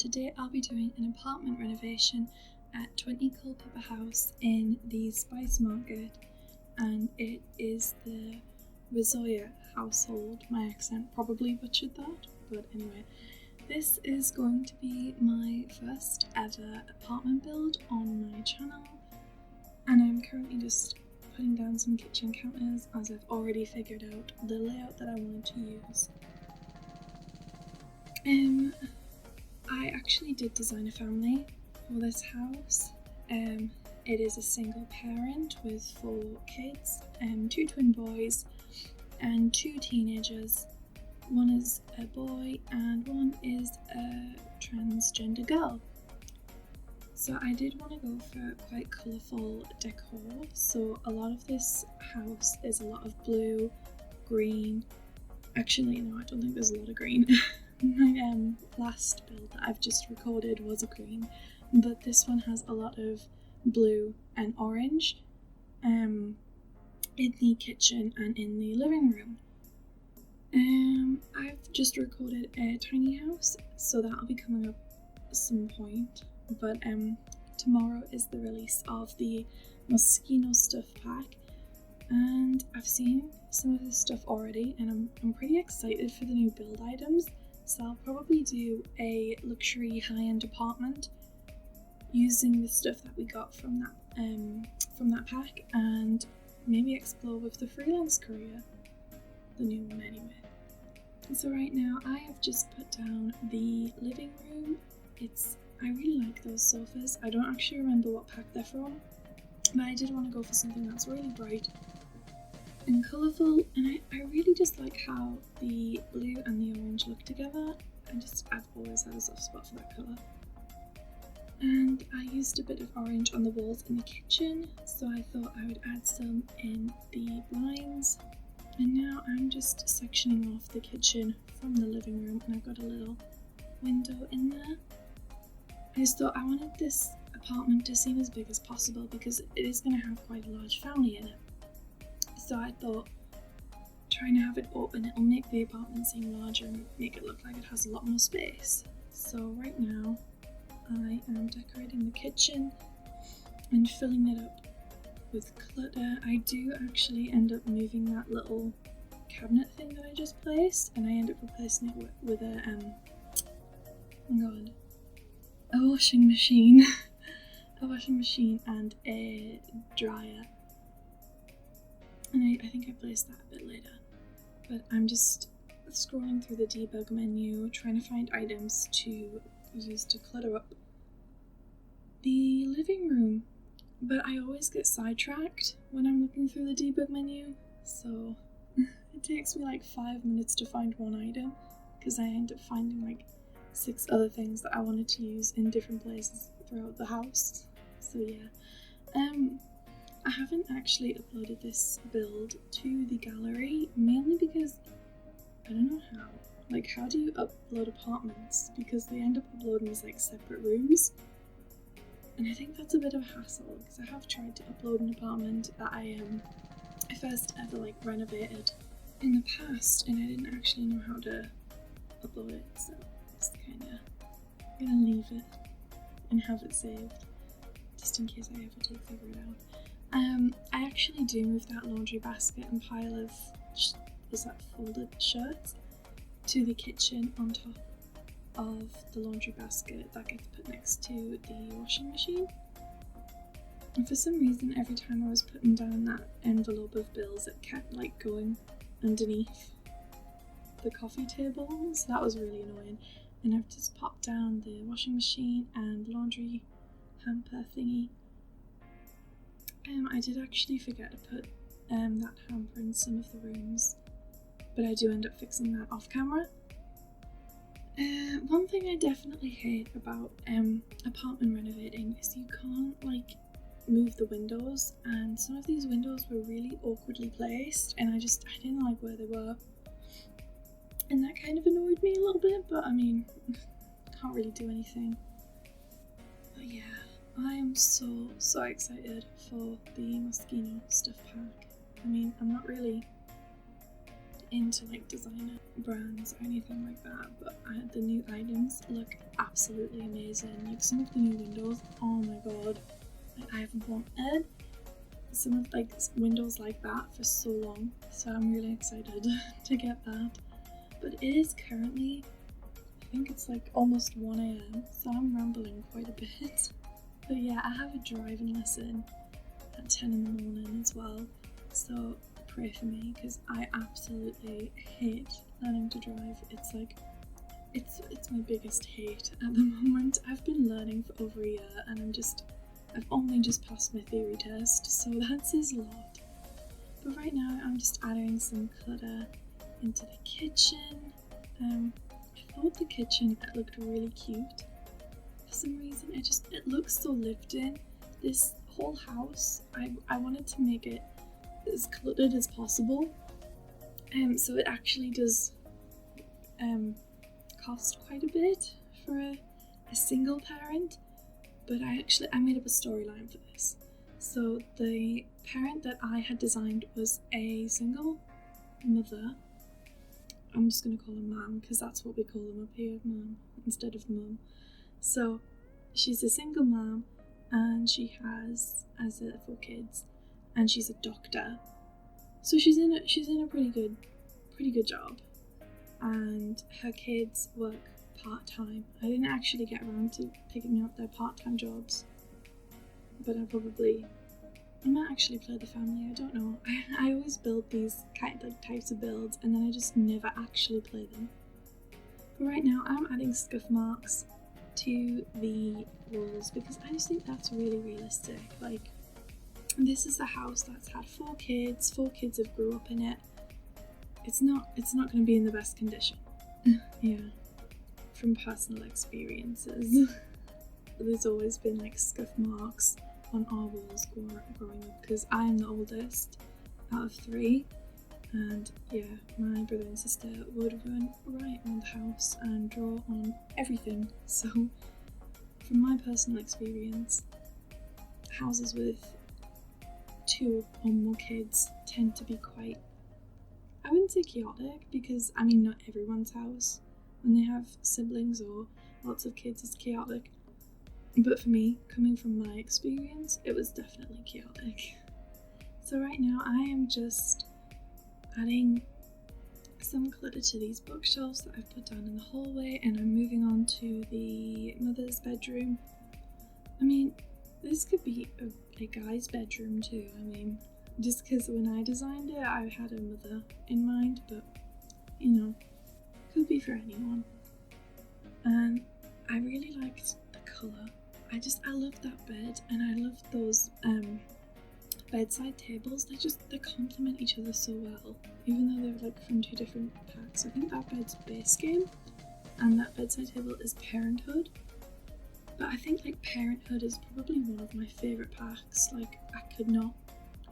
today I'll be doing an apartment renovation at 20 Culpeper House in the Spice Market, and it is the Rizoya household. My accent probably butchered that, but anyway. This is going to be my first ever apartment build on my channel, and I'm currently just putting down some kitchen counters as I've already figured out the layout that I want to use. I actually did design a family for this house. It is a single parent with 4 kids, 2 twin boys and 2 teenagers. One is a boy and one is a transgender girl. So I did want to go for quite colourful decor, so a lot of this house is a lot of blue, green. Actually no, I don't think there's a lot of green. My last build that I've just recorded was a green, but this one has a lot of blue and orange in the kitchen and in the living room. I've just recorded a tiny house, so that'll be coming up at some point, but tomorrow is the release of the Moschino stuff pack, and I've seen some of this stuff already, and I'm pretty excited for the new build items. So I'll probably do a luxury high-end apartment using the stuff that we got from that pack, and maybe explore with the freelance career, the new one anyway. So right now I have just put down the living room. I really like those sofas. I don't actually remember what pack they're from, but I did want to go for something that's really bright and colourful, and I really just like how the blue and the orange look together. I've always had a soft spot for that colour. And I used a bit of orange on the walls in the kitchen, so I thought I would add some in the blinds. And now I'm just sectioning off the kitchen from the living room, and I've got a little window in there. I just thought I wanted this apartment to seem as big as possible because it is going to have quite a large family in it. So I thought trying to have it open, it'll make the apartment seem larger and make it look like it has a lot more space. So right now I am decorating the kitchen and filling it up with clutter. I do actually end up moving that little cabinet thing that I just placed, and I end up replacing it with a washing machine. A washing machine and a dryer. And I think I placed that a bit later. But I'm just scrolling through the debug menu, trying to find items to use to clutter up the living room. But I always get sidetracked when I'm looking through the debug menu, so it takes me like 5 minutes to find one item, because I end up finding like 6 other things that I wanted to use in different places throughout the house. So yeah. I haven't actually uploaded this build to the gallery, mainly because I don't know how. Like, how do you upload apartments? Because they end up uploading as like separate rooms, and I think that's a bit of a hassle, because I have tried to upload an apartment that I first ever like renovated in the past, and I didn't actually know how to upload it, so I'm just kinda gonna leave it and have it saved, just in case I ever do figure it out. I actually do move that laundry basket and pile of, folded shirts to the kitchen on top of the laundry basket that gets put next to the washing machine. And for some reason, every time I was putting down that envelope of bills, it kept like going underneath the coffee table, so that was really annoying. And I've just popped down the washing machine and laundry hamper thingy. I did actually forget to put that hamper in some of the rooms, but I do end up fixing that off camera. One thing I definitely hate about apartment renovating is you can't like move the windows, and some of these windows were really awkwardly placed, and I didn't like where they were, and that kind of annoyed me a little bit, but I mean, can't really do anything. But yeah. I am so excited for the Moschino stuff pack. I mean, I'm not really into like designer brands or anything like that, but the new items look absolutely amazing. Like some of the new windows, oh my god, like, I haven't wanted some of like windows like that for so long, so I'm really excited to get that. But it is currently, I think it's like almost 1 a.m, so I'm rambling quite a bit. But yeah, I have a driving lesson at 10 in the morning as well, so pray for me because I absolutely hate learning to drive. It's like it's my biggest hate at the moment. I've been learning for over a year and I've only just passed my theory test, so that says a lot. But right now I'm just adding some clutter into the kitchen. I thought the kitchen looked really cute. For some reason it looks so lived in. This whole house, I wanted to make it as cluttered as possible. So it actually does cost quite a bit for a single parent, but I made up a storyline for this. So the parent that I had designed was a single mother. I'm just going to call her Mum because that's what we call them up here, Mum, instead of Mum. So she's a single mum and she has 4 kids and she's a doctor. So she's in a pretty good job, and her kids work part-time. I didn't actually get around to picking up their part-time jobs, but I might actually play the family, I don't know. I always build these types of builds and then I just never actually play them. But right now I'm adding scuff marks to the walls because I just think that's really realistic. Like, this is a house that's had 4 kids. 4 kids have grew up in it. It's not going to be in the best condition. Yeah, from personal experiences. There's always been like scuff marks on our walls growing up because I'm the oldest out of 3, and yeah, my brother and sister would run right around the house and draw on everything. So from my personal experience, houses with 2 or more kids tend to be quite, I wouldn't say chaotic, because I mean not everyone's house when they have siblings or lots of kids is chaotic, but for me, coming from my experience, it was definitely chaotic. So right now I am just adding some clutter to these bookshelves that I've put down in the hallway, and I'm moving on to the mother's bedroom. I mean, this could be a guy's bedroom too. I mean, just because when I designed it, I had a mother in mind, but you know, could be for anyone. And I really liked the colour. I love that bed, and I love those bedside tables. They complement each other so well, even though they're like from 2 different packs. I think that bed's base game, and that bedside table is Parenthood. But I think like Parenthood is probably one of my favourite packs. Like, I could not,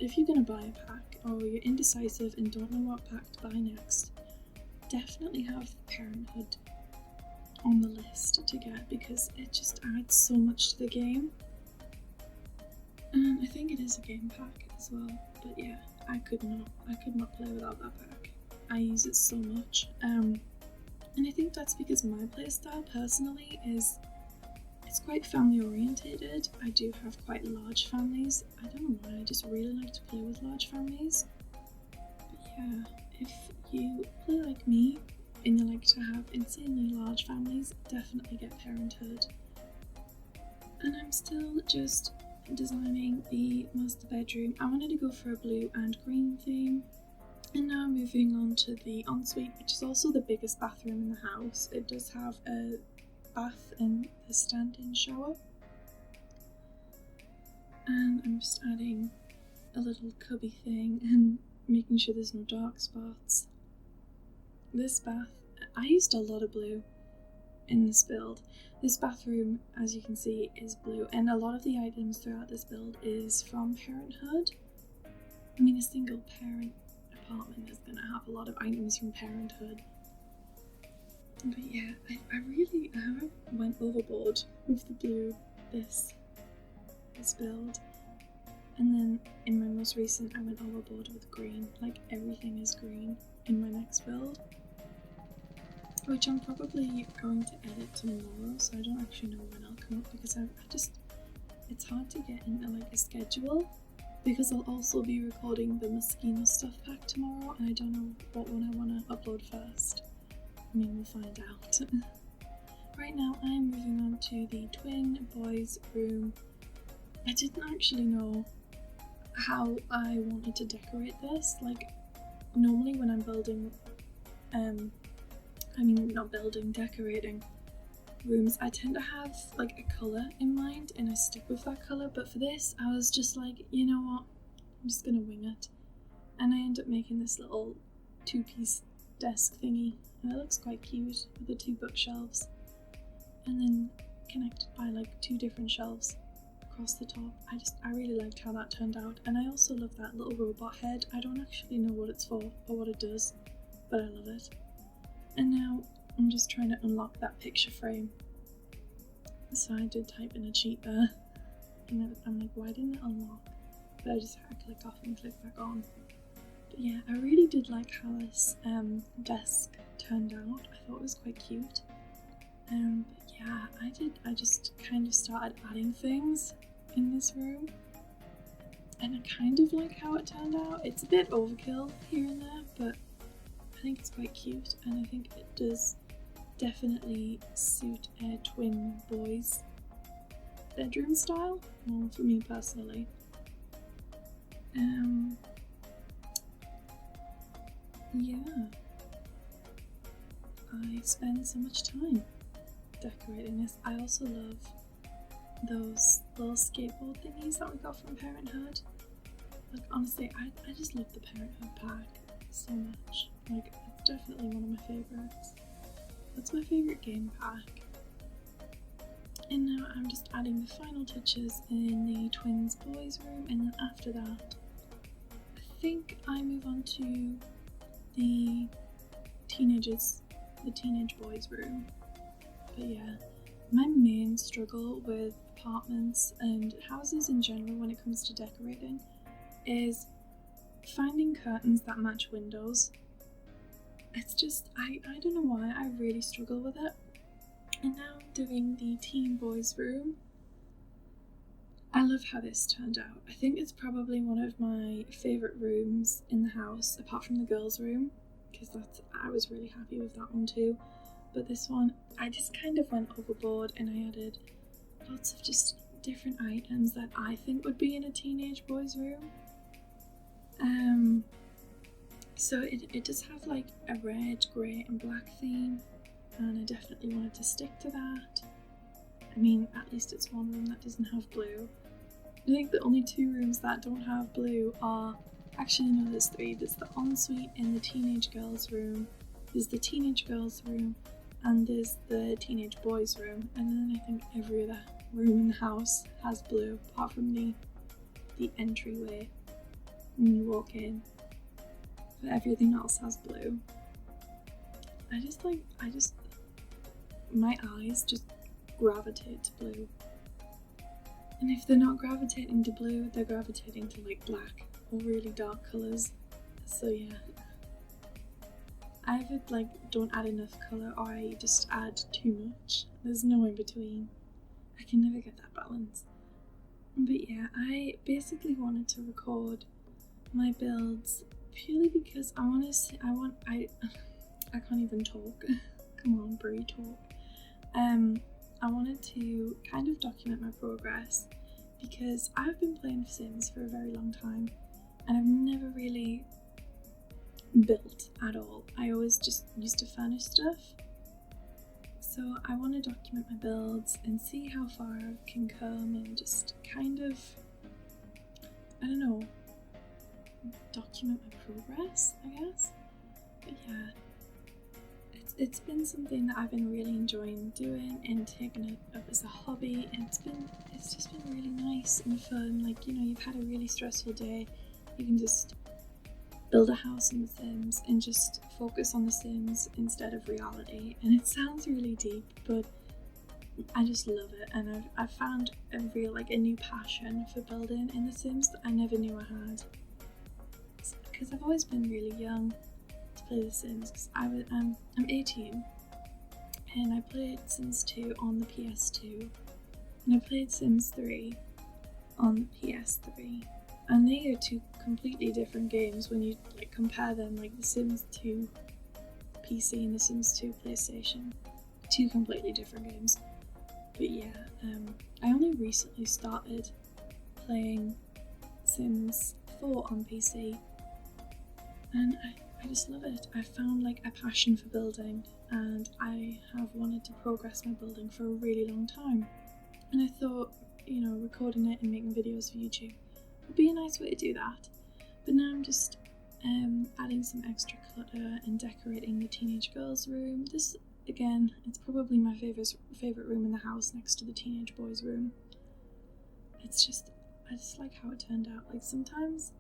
if you're gonna buy a pack or you're indecisive and don't know what pack to buy next, definitely have Parenthood on the list to get because it just adds so much to the game. And I think it is a game pack as well, but yeah, I could not play without that pack. I use it so much, and I think that's because my playstyle personally is, it's quite family orientated. I do have quite large families. I don't know why, I just really like to play with large families. But yeah, if you play like me and you like to have insanely large families, definitely get Parenthood. And I'm still just designing the master bedroom. I wanted to go for a blue and green theme, and now moving on to the ensuite, which is also the biggest bathroom in the house. It does have a bath and a stand-in shower, and I'm just adding a little cubby thing and making sure there's no dark spots. This bath, I used a lot of blue in this build. This bathroom, as you can see, is blue, and a lot of the items throughout this build is from Parenthood. I mean, a single parent apartment is going to have a lot of items from Parenthood. But yeah, I went overboard with the blue this build. And then in my most recent, I went overboard with green. Like, everything is green in my next build. which I'm probably going to edit tomorrow, so I don't actually know when I'll come up because it's hard to get into like a schedule because I'll also be recording the Moschino stuff pack tomorrow and I don't know what one I want to upload first. I mean, we'll find out. Right now I'm moving on to the twin boys room. I didn't actually know how I wanted to decorate this. Like, normally when I'm building, decorating rooms, I tend to have like a colour in mind and I stick with that colour, but for this I was just like, you know what, I'm just gonna wing it. And I end up making this little two-piece desk thingy and it looks quite cute with the 2 bookshelves and then connected by like 2 different shelves across the top. I really liked how that turned out, and I also love that little robot head. I don't actually know what it's for or what it does, but I love it. And now I'm just trying to unlock that picture frame. So I did type in a cheat there, and I'm like, why didn't it unlock? But I just had to click off and click back on. But yeah, I really did like how this desk turned out. I thought it was quite cute. But yeah, I just kind of started adding things in this room, and I kind of like how it turned out. It's a bit overkill here and there, but I think it's quite cute, and I think it does definitely suit a twin boys bedroom style, well, for me personally. Yeah, I spend so much time decorating this. I also love those little skateboard thingies that we got from Parenthood. Like, honestly, I just love the Parenthood pack so much. Like, it's definitely one of my favourites. That's my favourite game pack. And now I'm just adding the final touches in the twins boys room, and then after that I think I move on to the teenage boys room. But yeah, my main struggle with apartments and houses in general when it comes to decorating is finding curtains that match windows. It's just, I don't know why, I really struggle with it. And now I'm doing the teen boys room. I love how this turned out. I think it's probably one of my favourite rooms in the house, apart from the girls' room, because I was really happy with that one too. But this one, I just kind of went overboard and I added lots of just different items that I think would be in a teenage boys' room. So it does have like a red, grey and black theme, and I definitely wanted to stick to that. I mean, at least it's one room that doesn't have blue. I think the only 2 rooms that don't have blue are, actually no, there's 3. There's the ensuite in the teenage girls' room, there's the teenage girls' room, and there's the teenage boys' room. And then I think every other room in the house has blue, apart from the entryway when you walk in. But everything else has blue. My eyes just gravitate to blue. And if they're not gravitating to blue, they're gravitating to like black or really dark colours. So yeah. I either like don't add enough colour or I just add too much. There's no in between. I can never get that balance. But yeah, I basically wanted to record my builds purely because I can't even talk. Come on, Brie, talk. I wanted to kind of document my progress because I've been playing Sims for a very long time and I've never really built at all. I always just used to furnish stuff. So I want to document my builds and see how far I can come and just kind of, I don't know, document my progress, I guess. But yeah, it's been something that I've been really enjoying doing and taking it up as a hobby, and it's just been really nice and fun. Like, you know, you've had a really stressful day, you can just build a house in The Sims and just focus on The Sims instead of reality. And it sounds really deep, but I just love it, and I've found a new passion for building in The Sims that I never knew I had. Because I've always been really young to play The Sims. Because I'm 18, and I played Sims 2 on the PS2, and I played Sims 3 on the PS3, and they are two completely different games when you like compare them, like the Sims 2 PC and the Sims 2 PlayStation. Two completely different games. But yeah, I only recently started playing Sims 4 on PC, and I just love it. I found like a passion for building, and I have wanted to progress my building for a really long time. And I thought, recording it and making videos for YouTube would be a nice way to do that. But now I'm just adding some extra clutter and decorating the teenage girls' room. This, again, it's probably my favorite room in the house next to the teenage boys' room. I just like how it turned out. Like sometimes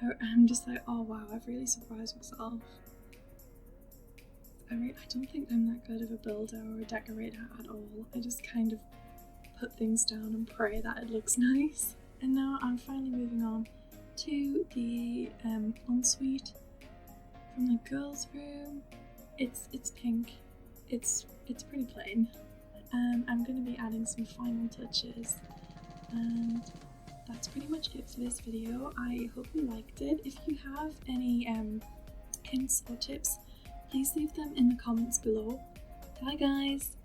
I'm just like, oh wow, I've really surprised myself. I don't think I'm that good of a builder or a decorator at all. I just kind of put things down and pray that it looks nice. And now I'm finally moving on to the ensuite from the girls' room. It's pink. It's pretty plain. I'm going to be adding some final touches, and that's pretty much it for this video. I hope you liked it. If you have any hints or tips, please leave them in the comments below. Bye guys!